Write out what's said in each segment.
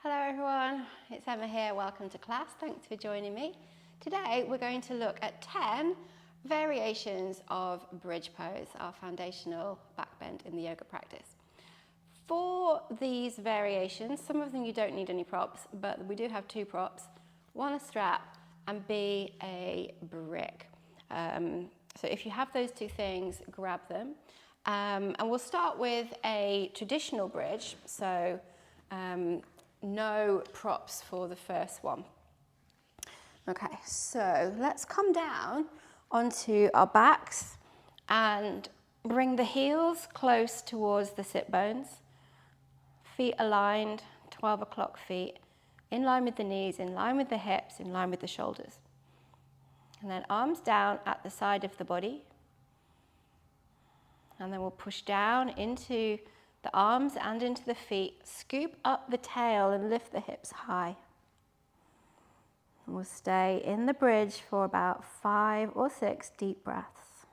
Hello everyone, it's Emma here, welcome to class, thanks for joining me. Today we're going to look at 10 variations of bridge pose, our foundational back bend in the yoga practice. For these variations, some of them you don't need any props, but we do have two props, one a strap and B a brick. So if you have those two things, grab them. And we'll start with a traditional bridge, so no props for the first one. Okay, so let's come down onto our backs and bring the heels close towards the sit bones. Feet aligned, 12 o'clock feet, in line with the knees, in line with the hips, in line with the shoulders. And then arms down at the side of the body. And then we'll push down into the arms and into the feet, scoop up the tail and lift the hips high. And we'll stay in the bridge for about 5 or 6 deep breaths.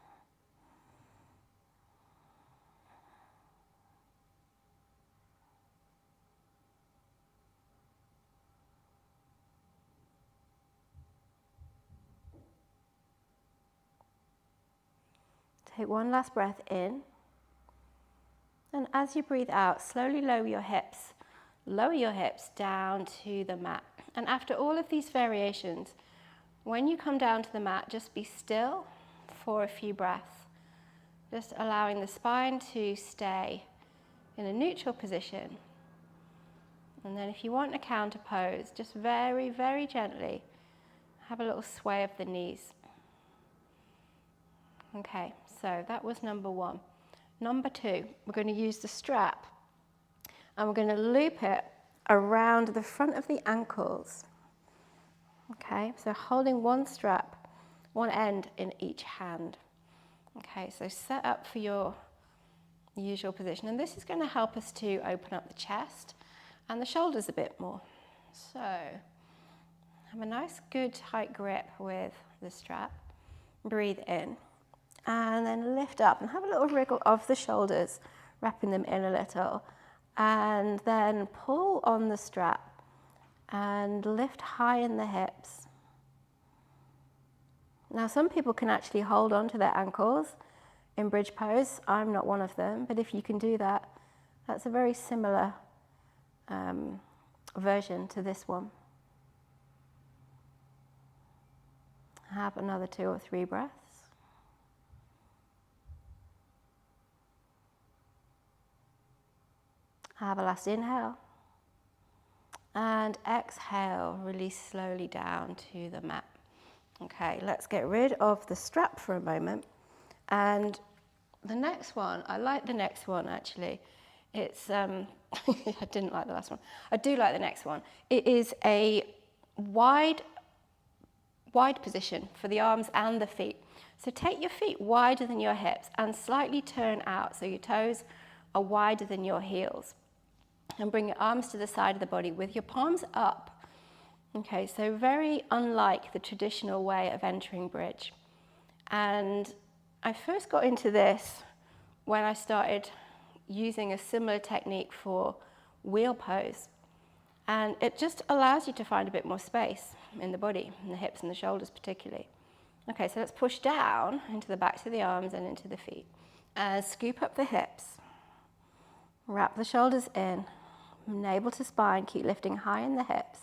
Take one last breath in. And as you breathe out, slowly lower your hips down to the mat. And after all of these variations, when you come down to the mat, just be still for a few breaths, just allowing the spine to stay in a neutral position. And then if you want a counter pose, just very, very gently have a little sway of the knees. Okay, so that was number 1. Number 2, we're going to use the strap and we're going to loop it around the front of the ankles. Okay, so holding one strap, one end in each hand. Okay, so set up for your usual position, and this is going to help us to open up the chest and the shoulders a bit more. So have a nice good tight grip with the strap. Breathe in. And then lift up and have a little wriggle of the shoulders, wrapping them in a little. And then pull on the strap and lift high in the hips. Now some people can actually hold on to their ankles in bridge pose. I'm not one of them, but if you can do that, that's a very similar version to this one. Have another 2 or 3 breaths. Have a last inhale, and exhale, release slowly down to the mat. Okay, let's get rid of the strap for a moment. And the next one, I like the next one actually. It's, I didn't like the last one. I do like the next one. It is a wide position for the arms and the feet. So take your feet wider than your hips and slightly turn out so your toes are wider than your heels. And bring your arms to the side of the body with your palms up. Okay, so very unlike the traditional way of entering bridge. And I first got into this when I started using a similar technique for wheel pose. And it just allows you to find a bit more space in the body, in the hips and the shoulders particularly. Okay, so let's push down into the backs of the arms and into the feet. And scoop up the hips. Wrap the shoulders in, navel to spine, keep lifting high in the hips.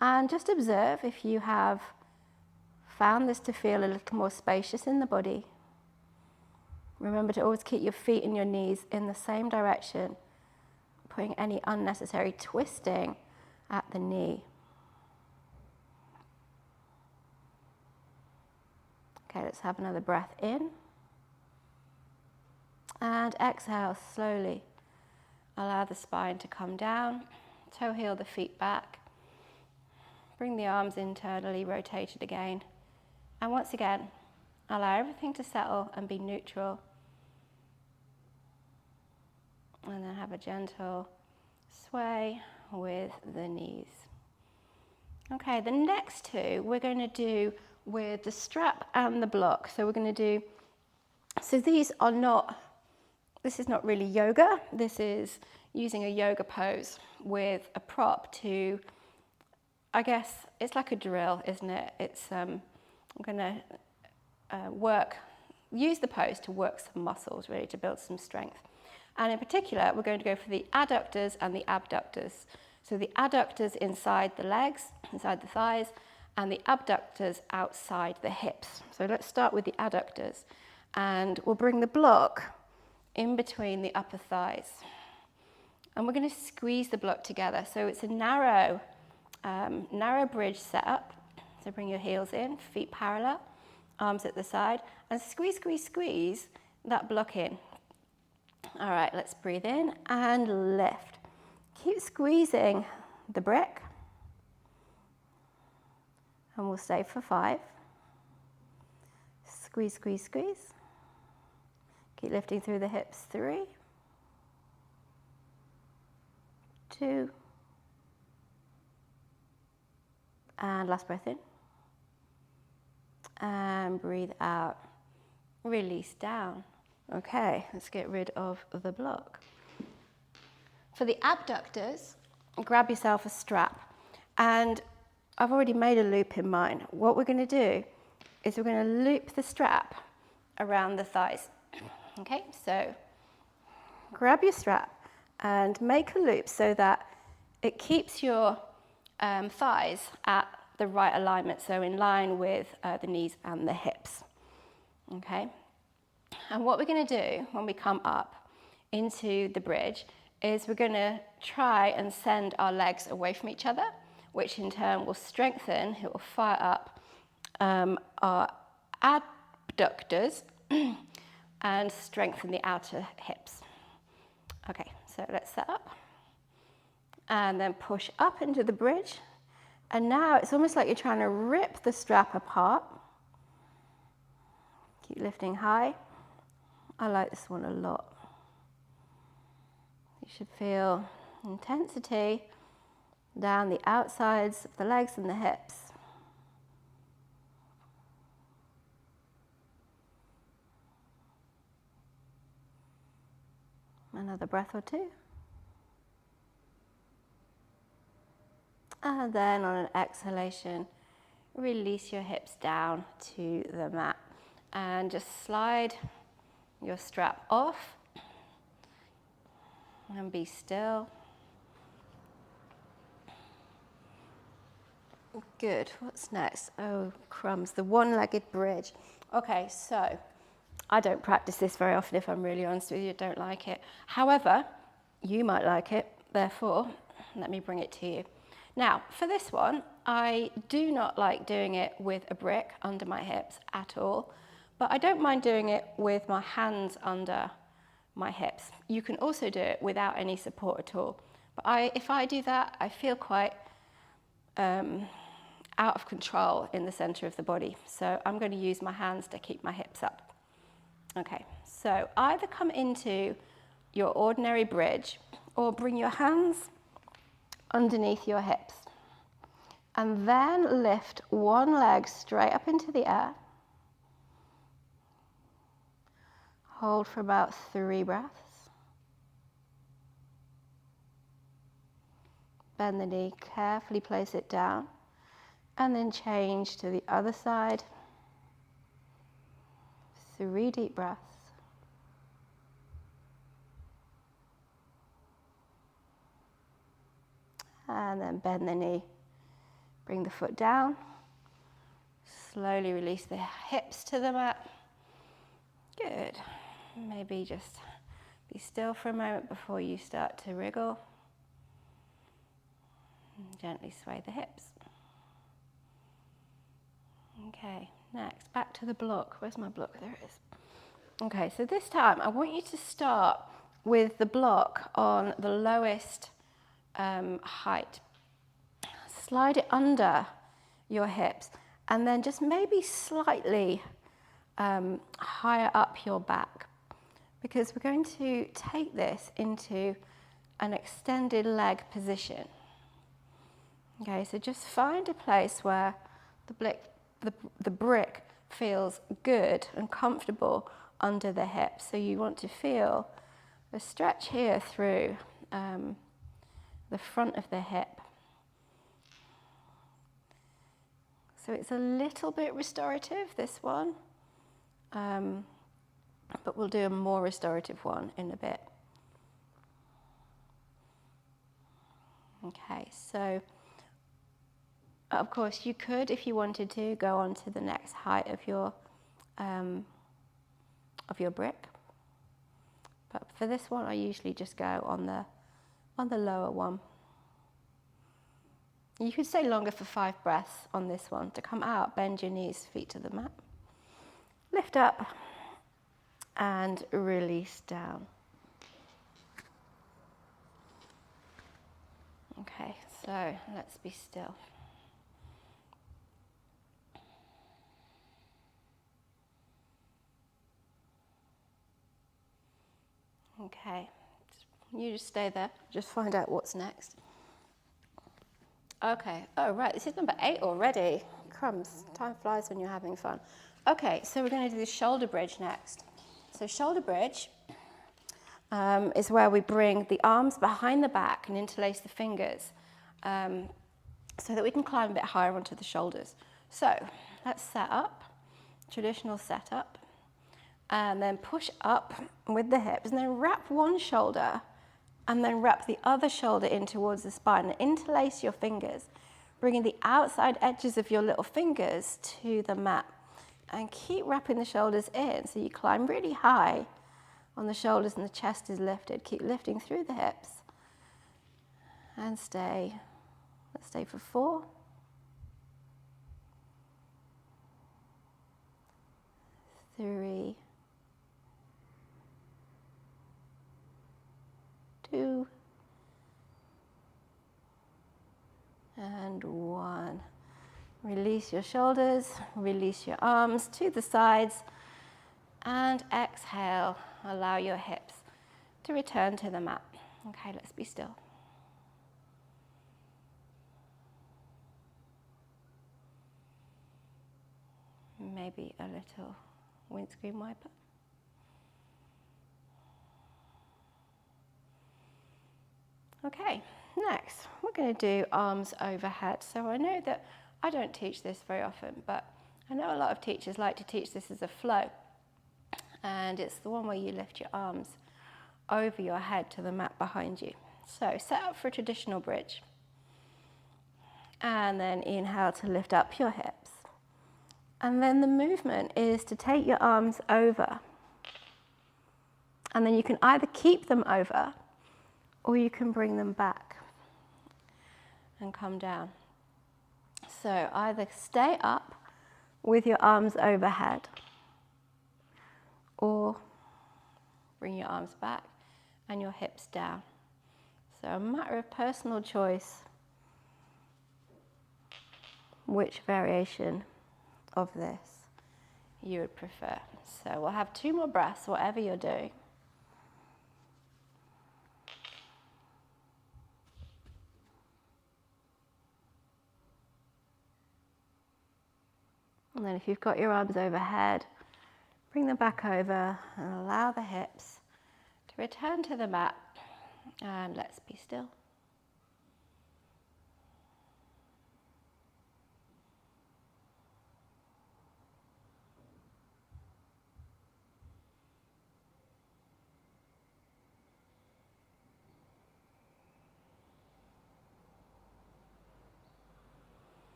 And just observe if you have found this to feel a little more spacious in the body. Remember to always keep your feet and your knees in the same direction, putting any unnecessary twisting at the knee. Okay, let's have another breath in. And exhale slowly. Allow the spine to come down, toe heel the feet back, bring the arms internally rotated again, and once again, allow everything to settle and be neutral, and then have a gentle sway with the knees. Okay, the next 2 we're going to do with the strap and the block. So we're going to do, so these are not, this is not really yoga, this is using a yoga pose with a prop to, I guess, it's like a drill, isn't it? It's, I'm going to use the pose to work some muscles, really, to build some strength. And in particular, we're going to go for the adductors and the abductors. So the adductors inside the legs, inside the thighs, and the abductors outside the hips. So let's start with the adductors. And we'll bring the block in between the upper thighs. And we're going to squeeze the block together. So it's a narrow bridge setup. So bring your heels in, feet parallel, arms at the side, and squeeze, squeeze, squeeze that block in. All right, let's breathe in and lift. Keep squeezing the brick. And we'll stay for 5. Squeeze, squeeze, squeeze. Keep lifting through the hips. 3, 2, and last breath in. And breathe out. Release down. Okay, let's get rid of the block. For the abductors, grab yourself a strap. And I've already made a loop in mine. What we're going to do is we're going to loop the strap around the thighs. Okay, so grab your strap and make a loop so that it keeps your thighs at the right alignment, so in line with the knees and the hips. Okay, and what we're going to do when we come up into the bridge is we're going to try and send our legs away from each other, which in turn will strengthen, it will fire up our adductors and strengthen the outer hips. Okay, so let's set up. And then push up into the bridge. And now it's almost like you're trying to rip the strap apart. Keep lifting high. I like this one a lot. You should feel intensity down the outsides of the legs and the hips. Another breath or 2. And then on an exhalation, release your hips down to the mat. And just slide your strap off. And be still. Good. What's next? Oh, crumbs. The one-legged bridge. Okay, so I don't practice this very often, if I'm really honest with you. I don't like it. However, you might like it. Therefore, let me bring it to you. Now, for this one, I do not like doing it with a brick under my hips at all, but I don't mind doing it with my hands under my hips. You can also do it without any support at all. But if I do that, I feel quite out of control in the center of the body. So I'm going to use my hands to keep my hips up. Okay, so either come into your ordinary bridge or bring your hands underneath your hips. And then lift one leg straight up into the air. Hold for about 3 breaths. Bend the knee, carefully place it down. And then change to the other side. 3 deep breaths. And then bend the knee. Bring the foot down. Slowly release the hips to the mat. Good. Maybe just be still for a moment before you start to wriggle. And gently sway the hips. Okay, next, back to the block. Where's my block? There it is. Okay, so this time I want you to start with the block on the lowest height. Slide it under your hips and then just maybe slightly higher up your back, because we're going to take this into an extended leg position. Okay, so just find a place where the brick feels good and comfortable under the hips. So you want to feel a stretch here through the front of the hip. So it's a little bit restorative, this one, but we'll do a more restorative one in a bit. Okay, so of course you could, if you wanted to, go on to the next height of your brick. But for this one, I usually just go on the lower one. You could stay longer for 5 breaths on this one. To come out, bend your knees, feet to the mat. Lift up and release down. Okay, so let's be still. Okay, you just stay there, just find out what's next. Okay, oh right, this is number 8 already. Crumbs, time flies when you're having fun. Okay, so we're going to do the shoulder bridge next. So shoulder bridge is where we bring the arms behind the back and interlace the fingers so that we can climb a bit higher onto the shoulders. So let's set up, traditional setup, and then push up with the hips, and then wrap one shoulder and then wrap the other shoulder in towards the spine and interlace your fingers, bringing the outside edges of your little fingers to the mat. And keep wrapping the shoulders in so you climb really high on the shoulders and the chest is lifted. Keep lifting through the hips and stay. Let's stay for 4. 3. 2. And 1. Release your shoulders, release your arms to the sides, and exhale. Allow your hips to return to the mat. Okay, let's be still. Maybe a little windscreen wiper. Okay, next we're going to do arms overhead. So I know that I don't teach this very often, but I know a lot of teachers like to teach this as a flow. And it's the one where you lift your arms over your head to the mat behind you. So set up for a traditional bridge. And then inhale to lift up your hips. And then the movement is to take your arms over. And then you can either keep them over or you can bring them back and come down. So either stay up with your arms overhead or bring your arms back and your hips down. So a matter of personal choice, which variation of this you would prefer. So we'll have 2 more breaths, whatever you're doing. And then if you've got your arms overhead, bring them back over and allow the hips to return to the mat. And let's be still.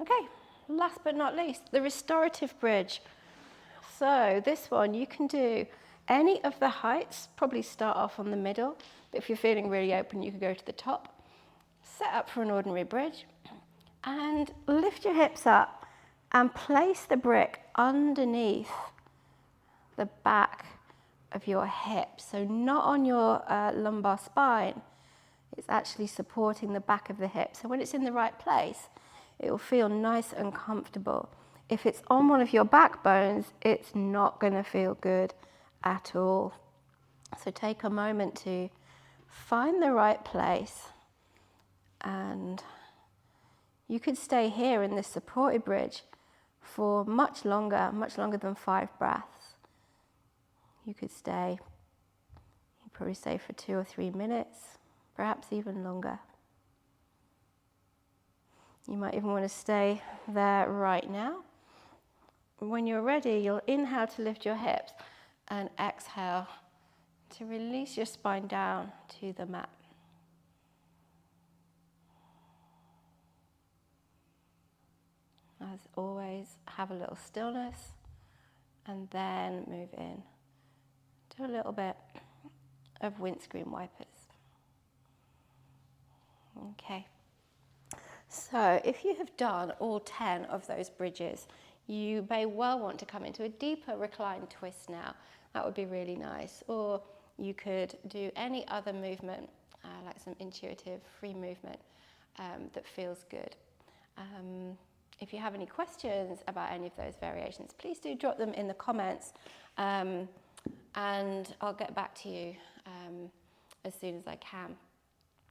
Okay, last but not least, the restorative bridge. So this one you can do any of the heights, probably start off on the middle, but if you're feeling really open, you could go to the top. Set up for an ordinary bridge and lift your hips up and place the brick underneath the back of your hip. So not on your lumbar spine, it's actually supporting the back of the hip. So when it's in the right place, it will feel nice and comfortable. If it's on one of your backbones, it's not going to feel good at all. So take a moment to find the right place, and you could stay here in this supported bridge for much longer than 5 breaths. You could stay, you'd probably stay for 2 or 3 minutes, perhaps even longer. You might even want to stay there right now. When you're ready, you'll inhale to lift your hips and exhale to release your spine down to the mat. As always, have a little stillness and then move in to a little bit of windscreen wipers. Okay. So if you have done all 10 of those bridges, you may well want to come into a deeper reclined twist now. That would be really nice. Or you could do any other movement, like some intuitive free movement that feels good. If you have any questions about any of those variations, please do drop them in the comments, and I'll get back to you as soon as I can.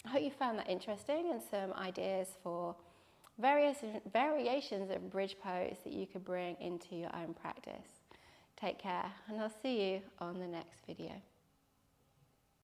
I hope you found that interesting and some ideas for various variations of bridge pose that you could bring into your own practice. Take care, and I'll see you on the next video.